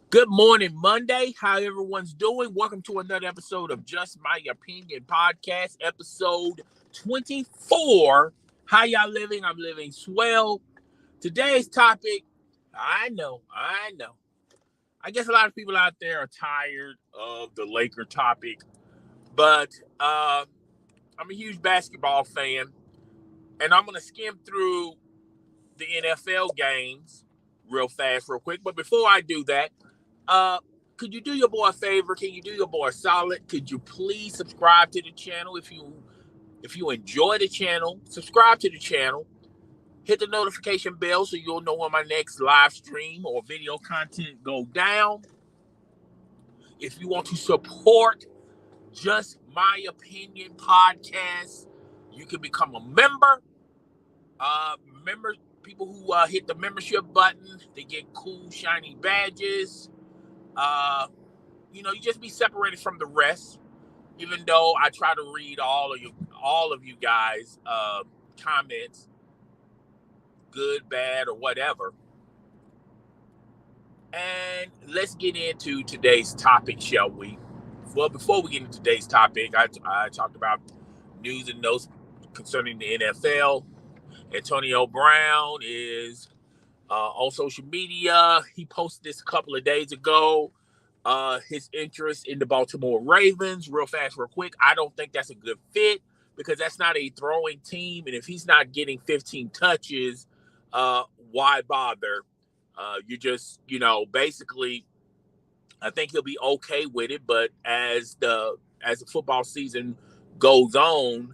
Good morning, Monday. How everyone's doing? Welcome to another episode of Just My Opinion Podcast, episode 24. How y'all living? I'm living swell. Today's topic, I know. I guess a lot of people out there are tired of the Laker topic, but I'm a huge basketball fan, and I'm going to skim through the NFL games real fast, real quick. But before I do that, Uh, could you do your boy a favor? Can you do your boy a solid? Could you please subscribe to the channel if you enjoy the channel? Subscribe to the channel. Hit the notification bell so you'll know when my next live stream or video content go down. If you want to support Just My Opinion podcast, you can become a member. Member people who hit the membership button, they get cool shiny badges. Uh, you just be separated from the rest. Even though I try to read all of you guys' comments, good, bad, or whatever. And let's get into today's topic, shall we? Well, before we get into today's topic, I talked about news and notes concerning the NFL. Antonio Brown is on social media. He posted this a couple of days ago. His interest in the Baltimore Ravens, real fast, real quick. I don't think that's a good fit because that's not a throwing team. And if he's not getting 15 touches, why bother? You just, basically, I think he'll be okay with it. But as the football season goes on,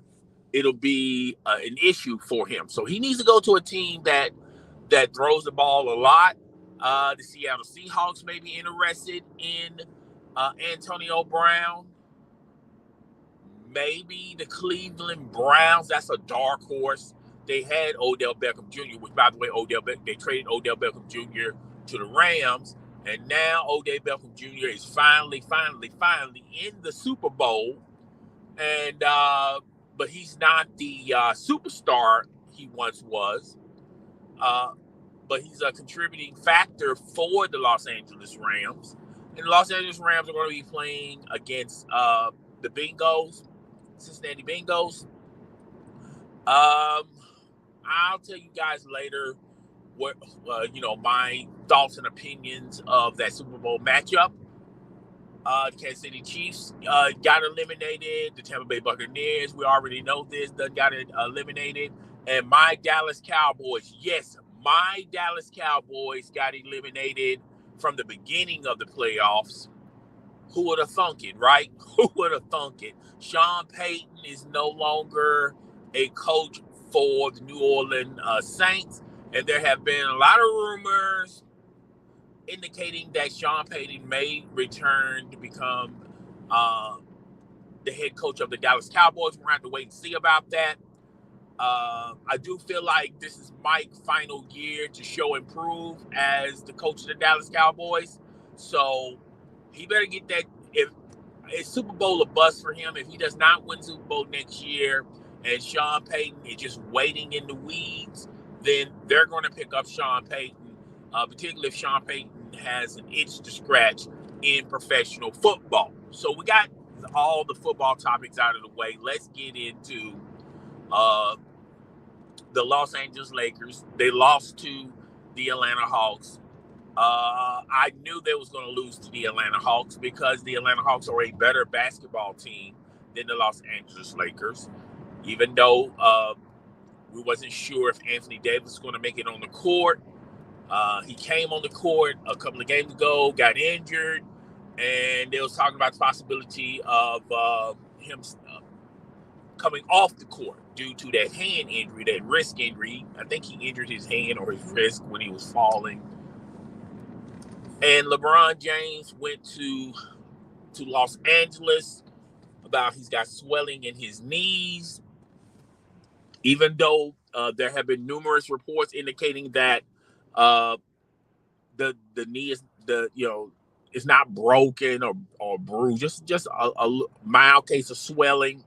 it'll be an issue for him. So he needs to go to a team that throws the ball a lot. The Seattle Seahawks may be interested in Antonio Brown. Maybe the Cleveland Browns. That's a dark horse. They had Odell Beckham Jr., which, by the way, they traded Odell Beckham Jr. to the Rams, and now Odell Beckham Jr. is finally in the Super Bowl, and but he's not the superstar he once was. Uh, but he's a contributing factor for the Los Angeles Rams. And the Los Angeles Rams are going to be playing against the Cincinnati Bengals. I'll tell you guys later what my thoughts and opinions of that Super Bowl matchup. The Kansas City Chiefs got eliminated. The Tampa Bay Buccaneers, we already know this, got eliminated. And my Dallas Cowboys, yes, my Dallas Cowboys got eliminated from the beginning of the playoffs. Who would have thunk it, right? Who would have thunk it? Sean Payton is no longer a coach for the New Orleans Saints. And there have been a lot of rumors indicating that Sean Payton may return to become the head coach of the Dallas Cowboys. We're going to have to wait and see about that. I do feel like this is Mike's final year to show and prove as the coach of the Dallas Cowboys. So he better get that. If it's Super Bowl a bust for him, if he does not win Super Bowl next year and Sean Payton is just waiting in the weeds, then they're going to pick up Sean Payton, particularly if Sean Payton has an itch to scratch in professional football. So we got all the football topics out of the way. Let's get into the Los Angeles Lakers. They lost to the Atlanta Hawks. I knew they was going to lose to the Atlanta Hawks because the Atlanta Hawks are a better basketball team than the Los Angeles Lakers. Even though we wasn't sure if Anthony Davis was going to make it on the court. He came on the court a couple of games ago, got injured, and they was talking about the possibility of him coming off the court due to that hand injury, that wrist injury. I think he injured his hand or his wrist when he was falling. And LeBron James went to Los Angeles. He's got swelling in his knees. Even though there have been numerous reports indicating that the knee is it's not broken or bruised, just a mild case of swelling.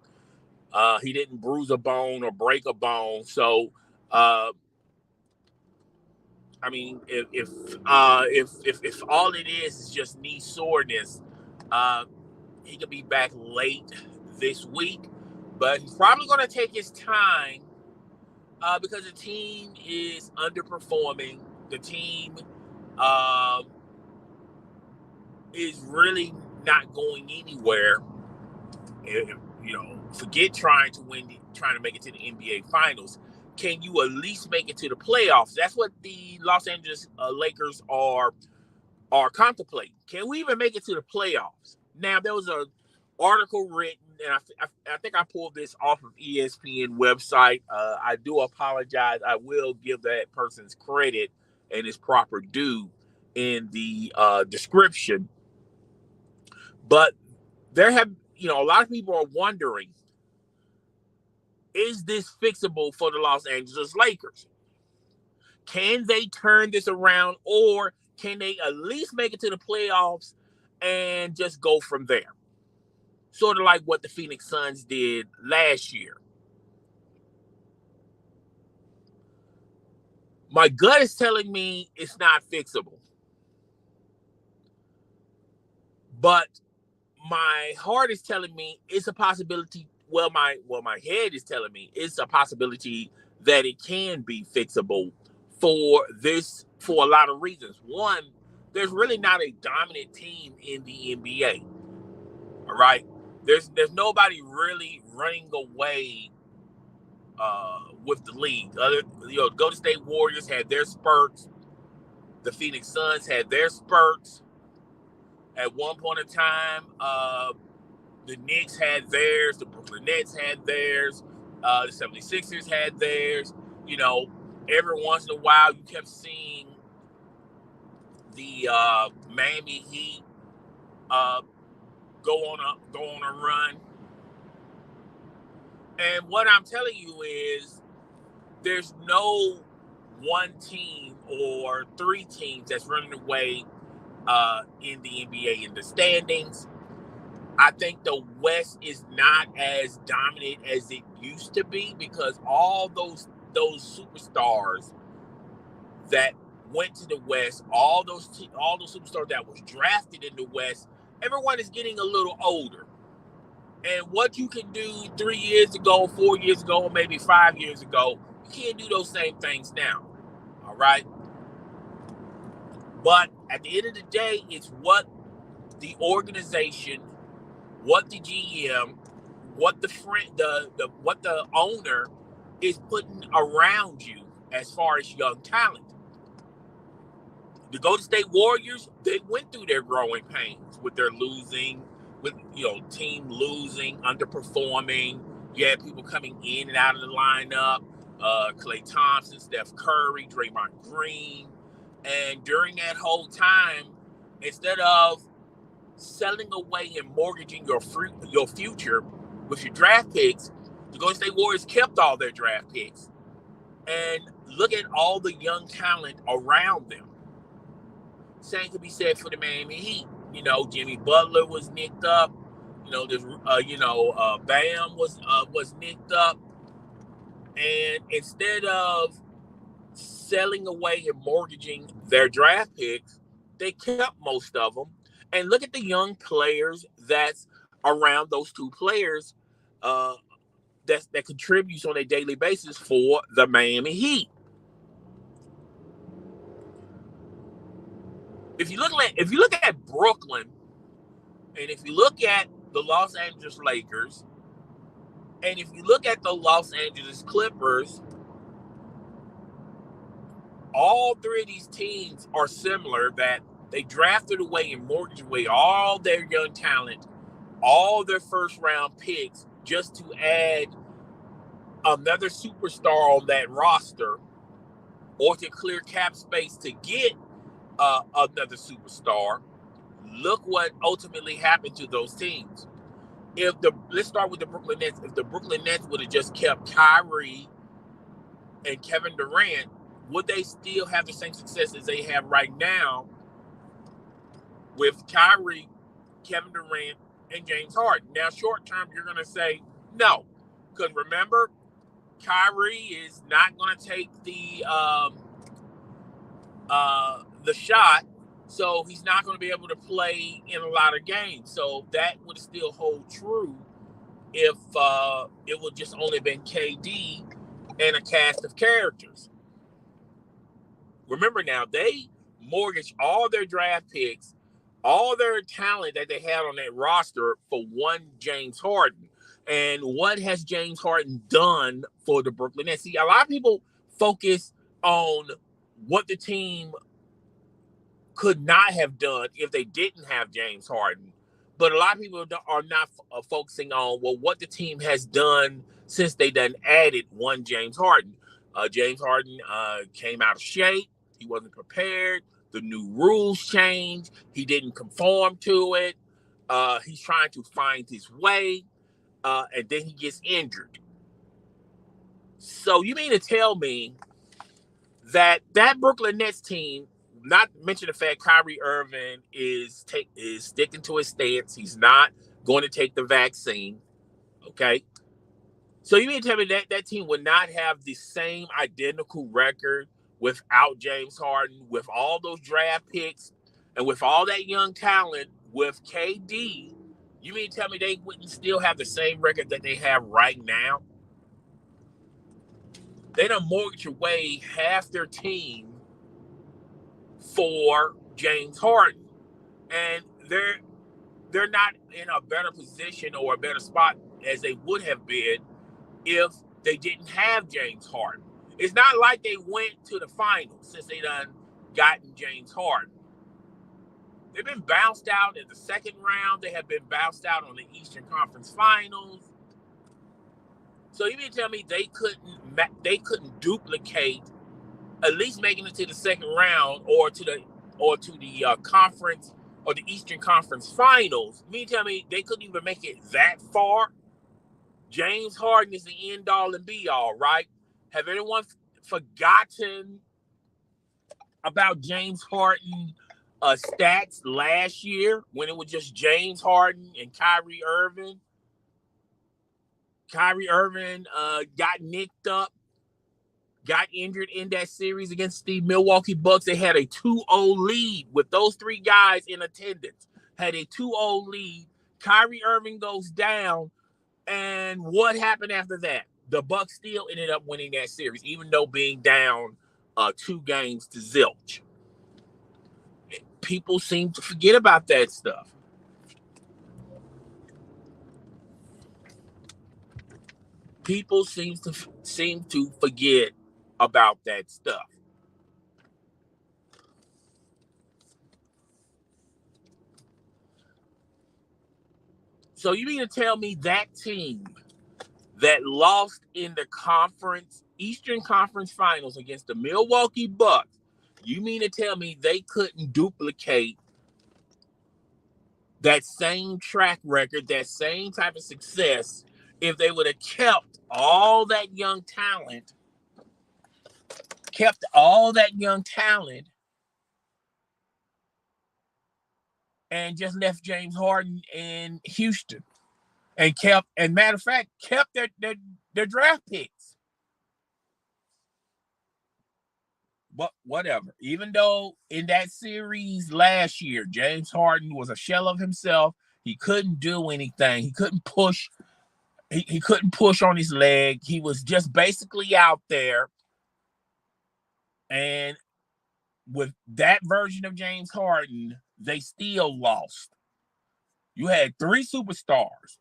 He didn't bruise a bone or break a bone, so I I mean, if all it is just knee soreness, uh, he could be back late this week, but he's probably going to take his time because the team is underperforming. The team uh, is really not going anywhere. Forget trying to make it to the NBA Finals. Can you at least make it to the playoffs? That's what the Los Angeles Lakers are contemplating. Can we even make it to the playoffs? Now, there was an article written, and I think I pulled this off of ESPN website. I do apologize. I will give that person's credit and its proper due in the description. But there have, a lot of people are wondering, is this fixable for the Los Angeles Lakers? Can they turn this around, or can they at least make it to the playoffs and just go from there? Sort of like what the Phoenix Suns did last year. My gut is telling me it's not fixable. But my heart is telling me it's a possibility. Well, my head is telling me it's a possibility that it can be fixable for a lot of reasons. One, there's really not a dominant team in the NBA. All right, there's nobody really running away with the league. Golden State Warriors had their spurts. The Phoenix Suns had their spurts. At one point in time, the Knicks had theirs. The Brooklyn Nets had theirs. The 76ers had theirs. Every once in a while, you kept seeing the Miami Heat go on a run. And what I'm telling you is, there's no one team or three teams that's running away in the NBA in the standings. I think the West is not as dominant as it used to be, because all those superstars that went to the West, all those superstars that was drafted in the West, everyone is getting a little older. And what you can do 3 years ago, 4 years ago, or maybe 5 years ago, you can't do those same things now. All right? But at the end of the day, it's what the organization, what the GM, what the owner is putting around you as far as young talent. The Golden State Warriors, they went through their growing pains with their losing, with team losing, underperforming. You had people coming in and out of the lineup. Klay Thompson, Steph Curry, Draymond Green. And during that whole time, instead of selling away and mortgaging your future with your draft picks, the Golden State Warriors kept all their draft picks. And look at all the young talent around them. Same could be said for the Miami Heat. Jimmy Butler was nicked up. Bam was nicked up. And instead of selling away and mortgaging their draft picks, they kept most of them. And look at the young players that's around those two players that contributes on a daily basis for the Miami Heat. If you look at Brooklyn, and if you look at the Los Angeles Lakers, and if you look at the Los Angeles Clippers, all three of these teams are similar, that they drafted away and mortgaged away all their young talent, all their first round picks, just to add another superstar on that roster, or to clear cap space to get another superstar. Look what ultimately happened to those teams. Let's start with the Brooklyn Nets. If the Brooklyn Nets would have just kept Kyrie and Kevin Durant, would they still have the same success as they have right now with Kyrie, Kevin Durant, and James Harden? Now, short term, you're going to say no, because remember, Kyrie is not going to take the the shot, so he's not going to be able to play in a lot of games. So that would still hold true if it would just only been KD and a cast of characters. Remember now, they mortgaged all their draft picks, all their talent that they had on that roster for one James Harden. And what has James Harden done for the Brooklyn Nets? See, a lot of people focus on what the team could not have done if they didn't have James Harden. But a lot of people are not focusing on, well, what the team has done since they done added one James Harden. James Harden came out of shape. He wasn't prepared. The new rules changed. He didn't conform to it. He's trying to find his way. And then he gets injured. So you mean to tell me that Brooklyn Nets team, not to mention the fact Kyrie Irving is sticking to his stance. He's not going to take the vaccine. Okay. So you mean to tell me that team would not have the same identical record without James Harden, with all those draft picks, and with all that young talent, with KD? You mean to tell me they wouldn't still have the same record that they have right now? They done mortgage away half their team for James Harden, and they're not in a better position or a better spot as they would have been if they didn't have James Harden. It's not like they went to the finals since they done gotten James Harden. They've been bounced out in the second round. They have been bounced out on the Eastern Conference Finals. So you mean to tell me they couldn't duplicate at least making it to the second round or to the conference or the Eastern Conference Finals? You mean to tell me they couldn't even make it that far? James Harden is the end all and be all, right? Have anyone forgotten about James Harden stats last year when it was just James Harden and Kyrie Irving? Kyrie Irving got nicked up, got injured in that series against the Milwaukee Bucks. They had a 2-0 lead with those three guys in attendance. Had a 2-0 lead. Kyrie Irving goes down, and what happened after that? The Bucks still ended up winning that series, even though being down 2 games to zilch. People seem to forget about that stuff. People seem to forget about that stuff. So you mean to tell me that team that lost in the Eastern Conference Finals against the Milwaukee Bucks, you mean to tell me they couldn't duplicate that same track record, that same type of success, if they would have kept all that young talent, and just left James Harden in Houston, and matter of fact, kept their draft picks? But whatever. Even though in that series last year, James Harden was a shell of himself, he couldn't do anything. He couldn't push. He couldn't push on his leg. He was just basically out there. And with that version of James Harden, they still lost. You had 3 superstars.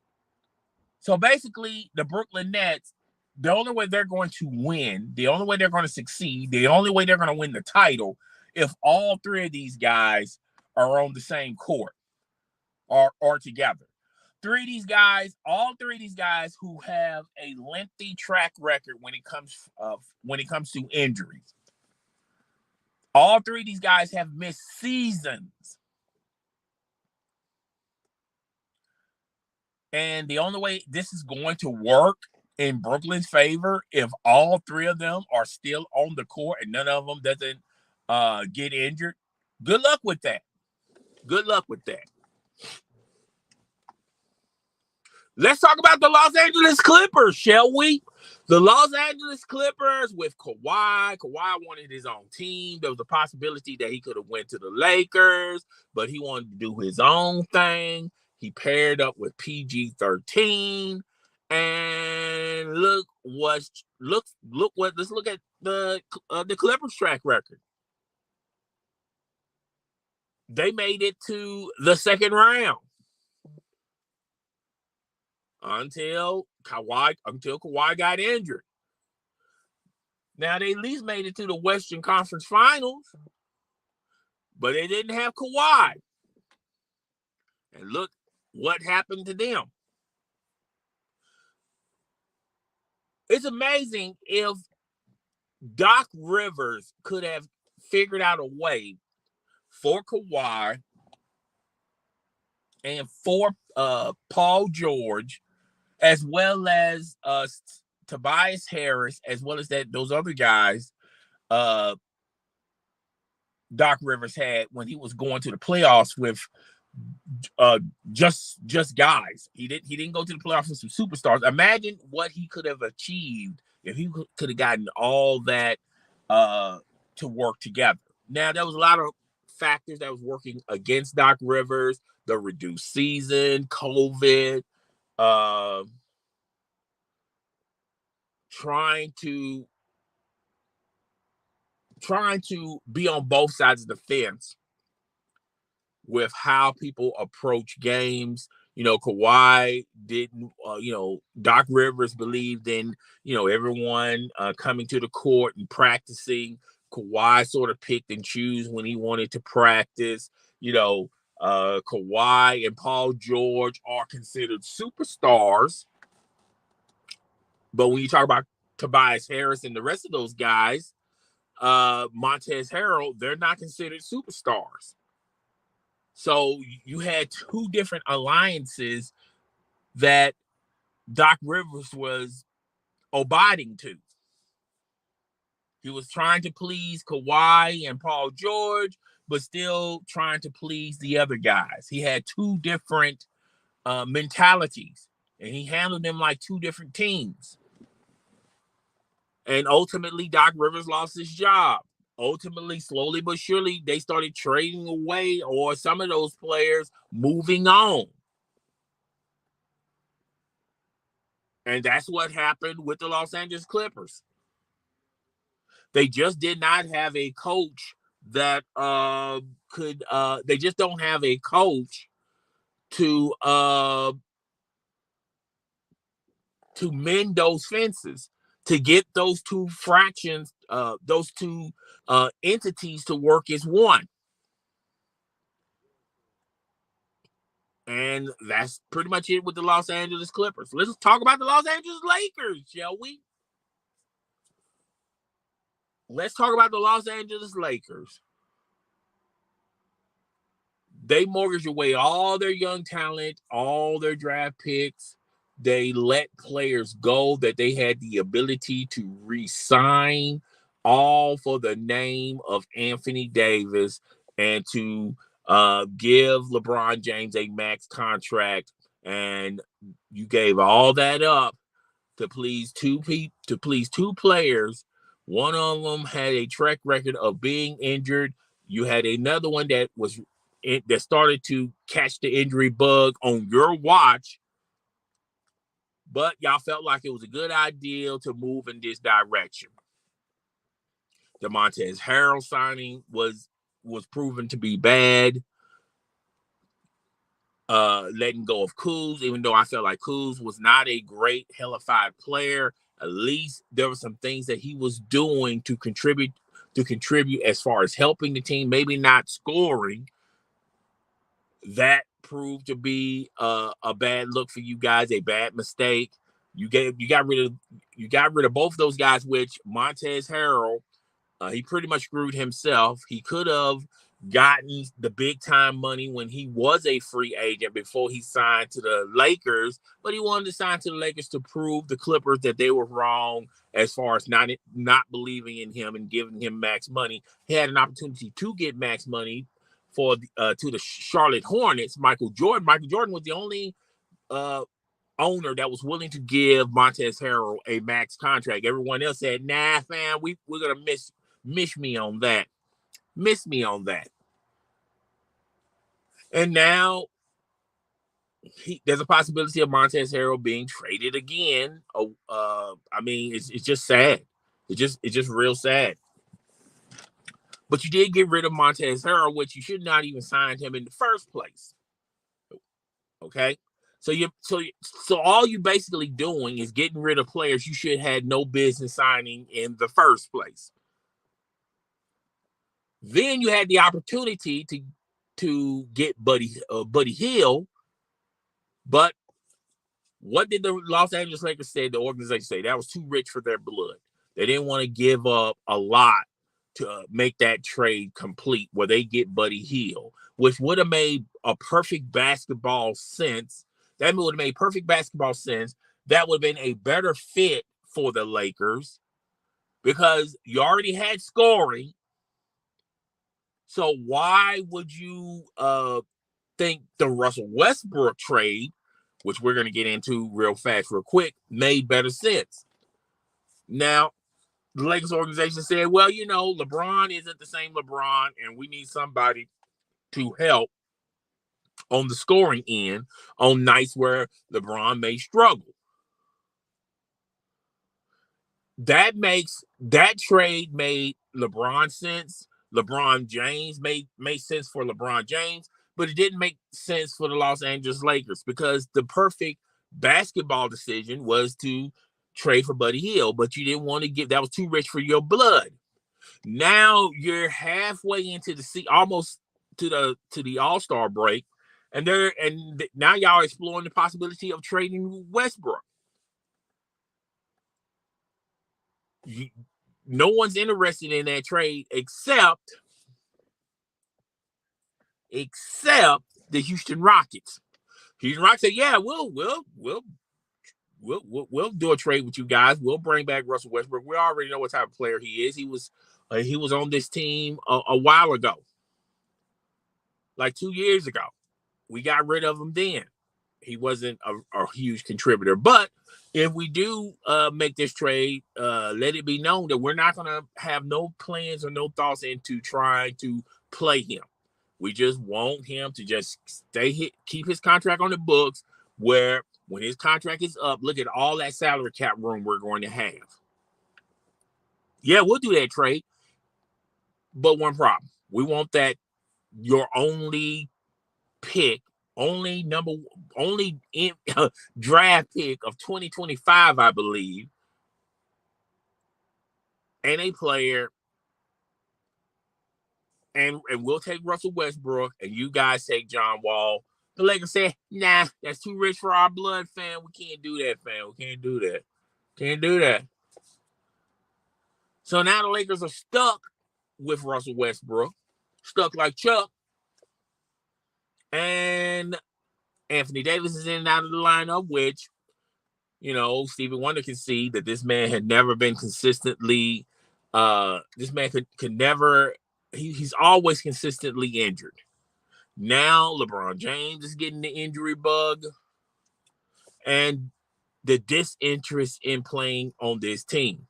So basically, the Brooklyn Nets, the only way they're going to win, the only way they're going to succeed, the only way they're going to win the title, if all 3 of these guys are on the same court or together. All three of these guys who have a lengthy track record when it comes to injuries. All 3 of these guys have missed seasons. And the only way this is going to work in Brooklyn's favor, if all 3 of them are still on the court and none of them doesn't get injured, good luck with that. Good luck with that. Let's talk about the Los Angeles Clippers, shall we? The Los Angeles Clippers with Kawhi. Kawhi wanted his own team. There was a possibility that he could have went to the Lakers, but he wanted to do his own thing. He paired up with PG-13, and let's look at the Clippers track record. They made it to the second round until Kawhi got injured. Now, they at least made it to the Western Conference Finals, but they didn't have Kawhi. And look what happened to them. It's amazing if Doc Rivers could have figured out a way for Kawhi and for Paul George, as well as Tobias Harris, as well as those other guys Doc Rivers had when he was going to the playoffs with just guys. He didn't go to the playoffs with some superstars. Imagine what he could have achieved if he could have gotten all that to work together. Now, there was a lot of factors that was working against Doc Rivers: the reduced season, COVID, trying to be on both sides of the fence with how people approach games. Kawhi didn't, Doc Rivers believed in, everyone coming to the court and practicing. Kawhi sort of picked and choose when he wanted to practice. Kawhi and Paul George are considered superstars. But when you talk about Tobias Harris and the rest of those guys, Montrezl Harrell, they're not considered superstars. So you had two different alliances that Doc Rivers was abiding to. He was trying to please Kawhi and Paul George, but still trying to please the other guys. He had two different mentalities, and he handled them like two different teams. And ultimately, Doc Rivers lost his job. Ultimately, slowly but surely, they started trading away, or some of those players moving on. And that's what happened with the Los Angeles Clippers. They just did not have a coach that they just don't have a coach to mend those fences, to get those two fractions, those two entities to work as one. And that's pretty much it with the Los Angeles Clippers. Let's talk about the Los Angeles Lakers, shall we? Let's talk about the Los Angeles Lakers. They mortgaged away all their young talent, all their draft picks. They let players go that they had the ability to re-sign, all for the name of Anthony Davis, and to give LeBron James a max contract. And you gave all that up to please two players. One of them had a track record of being injured. You had another one that started to catch the injury bug on your watch, but y'all felt like it was a good idea to move in this direction. The Montrezl Harrell signing was proven to be bad. Letting go of Kuz, even though I felt like Kuz was not a great hellified player, at least there were some things that he was doing to contribute as far as helping the team, maybe not scoring. That proved to be a bad look for you guys, a bad mistake. You got rid of both those guys, which Montrezl Harrell, he pretty much screwed himself. He could have gotten the big time money when he was a free agent before he signed to the Lakers, but he wanted to sign to the Lakers to prove the Clippers that they were wrong as far as not believing in him and giving him max money. He had an opportunity to get max money to the Charlotte Hornets. Michael Jordan was the only owner that was willing to give Montrezl Harrell a max contract. Everyone else said, "Nah, fam, we're gonna miss me on that, miss me on that." And now there's a possibility of Montrezl Harrell being traded again. I mean, it's just sad. It's just real sad. But you did get rid of Montrezl Harrell, which you should not even sign him in the first place. Okay, so all you basically doing is getting rid of players you should have had no business signing in the first place. Then you had the opportunity to get Buddy Hield, but what did the Los Angeles Lakers say? The organization say that was too rich for their blood. They didn't want to give up a lot to make that trade complete, where they get Buddy Hield, which would have made a perfect basketball sense. That would have made perfect basketball sense. That would have been a better fit for the Lakers because you already had scoring. So why would you think the Russell Westbrook trade, which we're going to get into real fast, real quick, made better sense? Now, the Lakers organization said, well, you know, LeBron isn't the same LeBron, and we need somebody to help on the scoring end on nights where LeBron may struggle. That trade made LeBron sense. LeBron James made sense for LeBron James, but it didn't make sense for the Los Angeles Lakers because the perfect basketball decision was to trade for Buddy Hield, but you didn't want to give, that was too rich for your blood. Now you're halfway into the almost to the All-Star break, and now y'all are exploring the possibility of trading Westbrook. No one's interested in that trade except the Houston Rockets. Houston Rockets said, "Yeah, we'll do a trade with you guys. We'll bring back Russell Westbrook. We already know what type of player he is. He was on this team a while ago, like 2 years ago. We got rid of him then. He wasn't a huge contributor. But if we do make this trade, let it be known that we're not going to have no plans or no thoughts into trying to play him. We just want him to just keep his contract on the books, where when his contract is up, look at all that salary cap room we're going to have. Yeah, we'll do that trade. But one problem. We want that your only pick, only draft pick of 2025, I believe, and a player, and we'll take Russell Westbrook, and you guys take John Wall. The Lakers said, nah, that's too rich for our blood, fam. We can't do that, fam. We can't do that. Can't do that. So now the Lakers are stuck with Russell Westbrook, stuck like Chuck, and Anthony Davis is in and out of the lineup, which, you know, Stevie Wonder can see that this man had never been consistently, this man could never, he's always consistently injured. Now LeBron James is getting the injury bug, and the disinterest in playing on this team.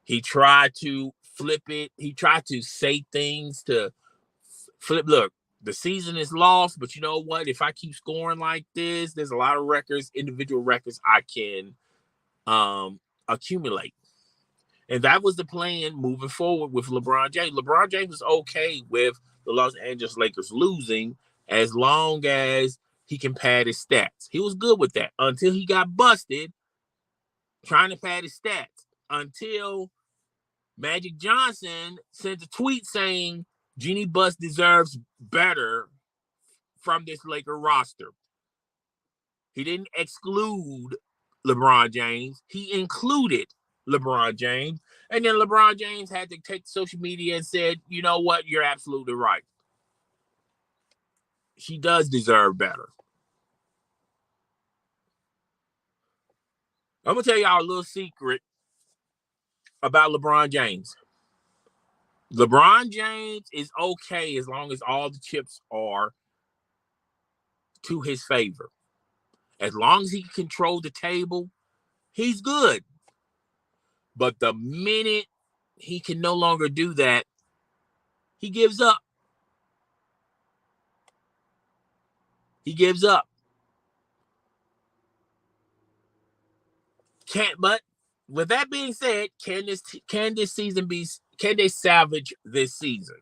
He tried to flip it. He tried to say things to flip. Look, the season is lost, but you know what? If I keep scoring like this, there's a lot of records, individual records I can accumulate. And that was the plan moving forward with LeBron James. LeBron James was okay with the Los Angeles Lakers losing as long as he can pad his stats. He was good with that until he got busted trying to pad his stats, until Magic Johnson sent a tweet saying Jeannie Buss deserves better from this Laker roster. He didn't exclude LeBron James. He included LeBron James. And then LeBron James had to take social media and said, you know what? You're absolutely right. She does deserve better. I'm going to tell y'all a little secret about LeBron James. LeBron James is okay as long as all the chips are to his favor. As long as he can control the table, he's good. But the minute he can no longer do that, he gives up. He gives up. But with that being said, can they salvage this season?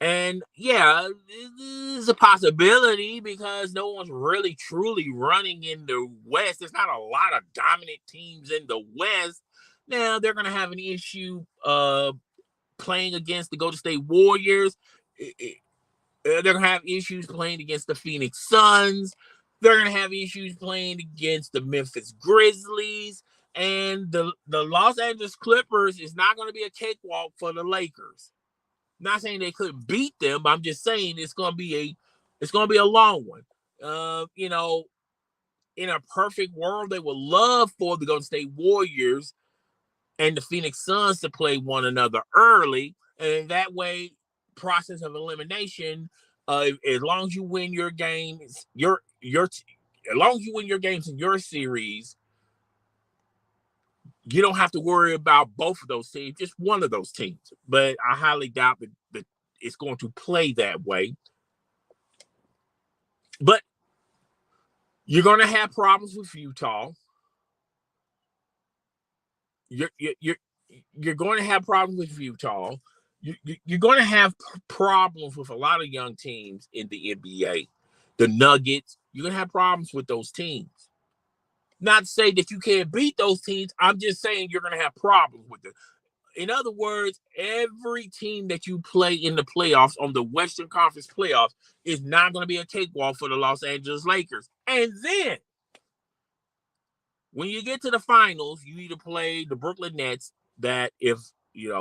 And yeah, it is a possibility because no one's really truly running in the West. There's not a lot of dominant teams in the West. Now they're going to have an issue playing against the Golden State Warriors. They're going to have issues playing against the Phoenix Suns. They're going to have issues playing against the Memphis Grizzlies. And the Los Angeles Clippers is not going to be a cakewalk for the Lakers. Not saying they couldn't beat them, but I'm just saying it's going to be a long one. In a perfect world, they would love for the Golden State Warriors and the Phoenix Suns to play one another early, and that way, process of elimination. As long as you win your games, as long as you win your games in your series, you don't have to worry about both of those teams, just one of those teams. But I highly doubt that it's going to play that way. But you're going to have problems with Utah. You're going to have problems with Utah. You're going to have problems with a lot of young teams in the NBA. The Nuggets, you're going to have problems with those teams. Not to say that you can't beat those teams. I'm just saying you're going to have problems with them. In other words, every team that you play in the playoffs on the Western Conference playoffs is not going to be a cakewalk for the Los Angeles Lakers. And then, when you get to the finals, you either play the Brooklyn Nets that if you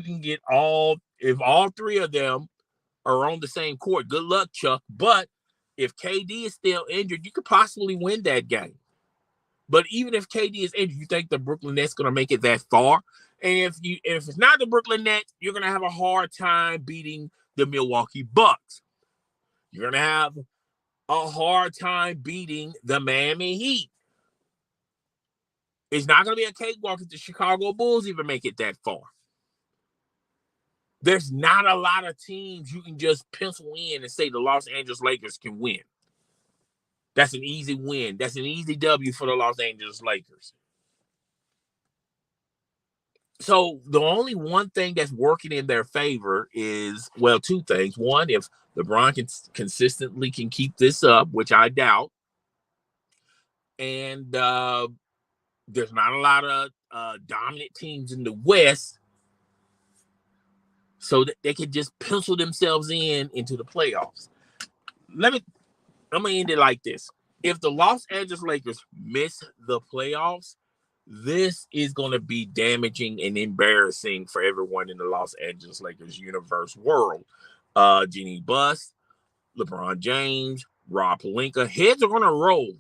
can get if all three of them are on the same court, good luck, Chuck. But if KD is still injured, you could possibly win that game. But even if KD is injured, you think the Brooklyn Nets going to make it that far? And if it's not the Brooklyn Nets, you're going to have a hard time beating the Milwaukee Bucks. You're going to have a hard time beating the Miami Heat. It's not going to be a cakewalk if the Chicago Bulls even make it that far. There's not a lot of teams you can just pencil in and say the Los Angeles Lakers can win. That's an easy win. That's an easy W for the Los Angeles Lakers. So the only one thing that's working in their favor is, well, two things. One, if LeBron consistently can keep this up, which I doubt, and there's not a lot of dominant teams in the West, so that they could just pencil themselves into the playoffs. I'm gonna end it like this. If the Los Angeles Lakers miss the playoffs, this is going to be damaging and embarrassing for everyone in the Los Angeles Lakers universe world. Jeannie Buss, LeBron James, Rob Pelinka, heads are going to roll.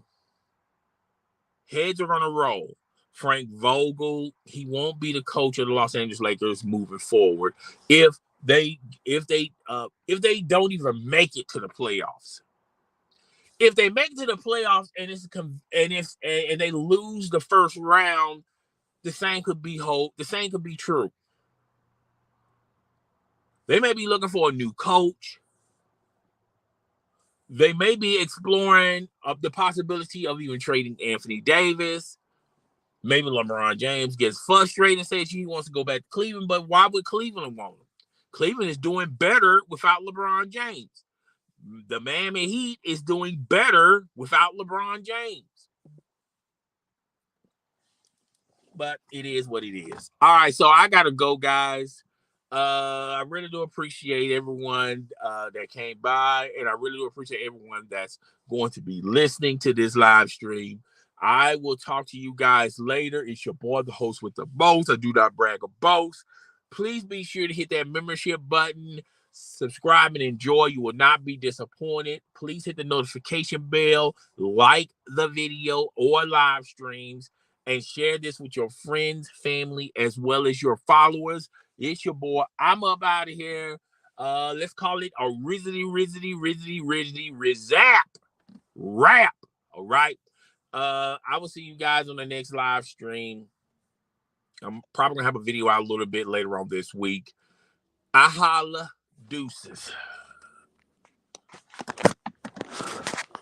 Heads are going to roll. Frank Vogel, he won't be the coach of the Los Angeles Lakers moving forward if they don't even make it to the playoffs. If they make it to the playoffs and they lose the first round, the same could be true. They may be looking for a new coach. They may be exploring the possibility of even trading Anthony Davis. Maybe LeBron James gets frustrated and says he wants to go back to Cleveland, but why would Cleveland want him? Cleveland is doing better without LeBron James. The Miami Heat is doing better without LeBron James. But it is what it is. All right, so I got to go, guys. I really do appreciate everyone that came by, and I really do appreciate everyone that's going to be listening to this live stream. I will talk to you guys later. It's your boy, the host with the most. I do not brag or boast. Please be sure to hit that membership button, subscribe, and enjoy. You will not be disappointed. Please hit the notification bell, like the video or live streams, and share this with your friends, family, as well as your followers. It's your boy. I'm up out of here. Let's call it a wrap. All right. I will see you guys on the next live stream. I'm probably gonna have a video out a little bit later on this week. I holla, deuces.